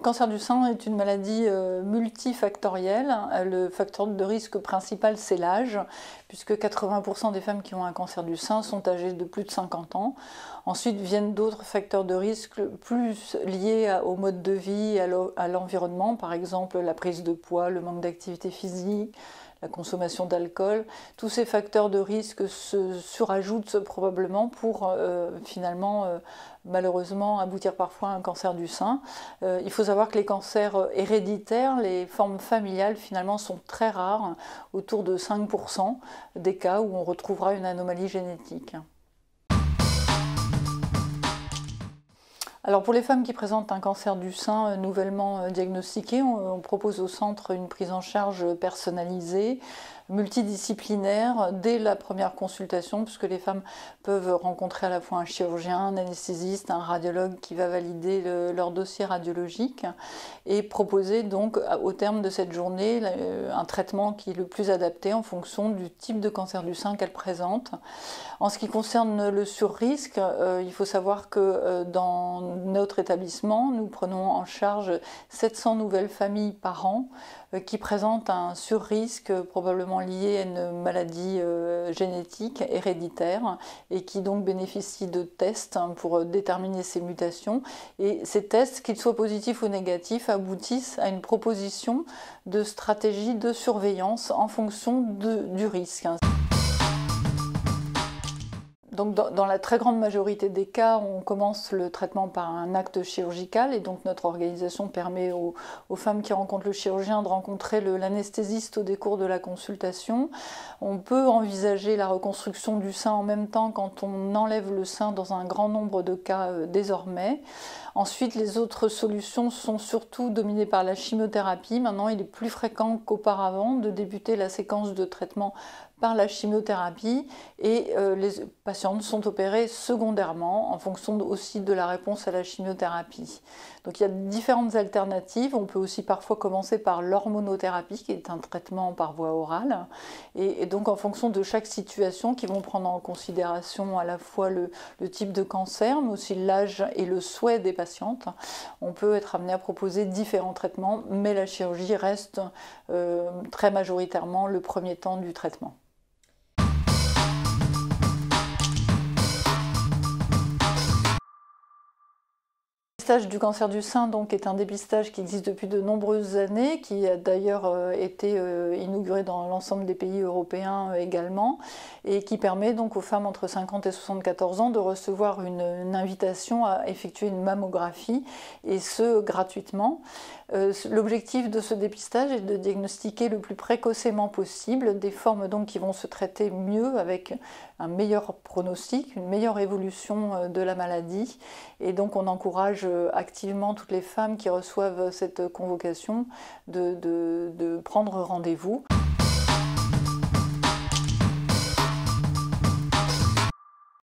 Le cancer du sein est une maladie multifactorielle. Le facteur de risque principal, c'est l'âge, puisque 80% des femmes qui ont un cancer du sein sont âgées de plus de 50 ans. Ensuite viennent d'autres facteurs de risque plus liés au mode de vie, à l'environnement, par exemple la prise de poids, le manque d'activité physique, la consommation d'alcool. Tous ces facteurs de risque se surajoutent probablement pour finalement malheureusement aboutir parfois à un cancer du sein. Il faut savoir que les cancers héréditaires, les formes familiales finalement sont très rares, autour de 5% des cas où on retrouvera une anomalie génétique. Alors pour les femmes qui présentent un cancer du sein nouvellement diagnostiqué, on propose au centre une prise en charge personnalisée, multidisciplinaire dès la première consultation, puisque les femmes peuvent rencontrer à la fois un chirurgien, un anesthésiste, un radiologue qui va valider leur dossier radiologique et proposer donc au terme de cette journée un traitement qui est le plus adapté en fonction du type de cancer du sein qu'elle présente. En ce qui concerne le surrisque, il faut savoir que dans notre établissement, nous prenons en charge 700 nouvelles familles par an qui présentent un surrisque probablement lié à une maladie génétique héréditaire et qui donc bénéficient de tests pour déterminer ces mutations. Et ces tests, qu'ils soient positifs ou négatifs, aboutissent à une proposition de stratégie de surveillance en fonction du risque. Donc dans la très grande majorité des cas, on commence le traitement par un acte chirurgical et donc notre organisation permet aux femmes qui rencontrent le chirurgien de rencontrer l'anesthésiste au décours de la consultation. On peut envisager la reconstruction du sein en même temps quand on enlève le sein dans un grand nombre de cas désormais. Ensuite, les autres solutions sont surtout dominées par la chimiothérapie. Maintenant, il est plus fréquent qu'auparavant de débuter la séquence de traitement par la chimiothérapie et les patientes sont opérées secondairement en fonction aussi de la réponse à la chimiothérapie. Donc il y a différentes alternatives. On peut aussi parfois commencer par l'hormonothérapie qui est un traitement par voie orale et donc en fonction de chaque situation qui vont prendre en considération à la fois le type de cancer mais aussi l'âge et le souhait des patientes. On peut être amené à proposer différents traitements mais la chirurgie reste très majoritairement le premier temps du traitement. Le dépistage du cancer du sein donc, est un dépistage qui existe depuis de nombreuses années, qui a d'ailleurs été inauguré dans l'ensemble des pays européens également, et qui permet donc aux femmes entre 50 et 74 ans de recevoir une invitation à effectuer une mammographie, et ce gratuitement. L'objectif de ce dépistage est de diagnostiquer le plus précocement possible des formes donc, qui vont se traiter mieux avec un meilleur pronostic, une meilleure évolution de la maladie, et donc on encourage activement toutes les femmes qui reçoivent cette convocation de prendre rendez-vous.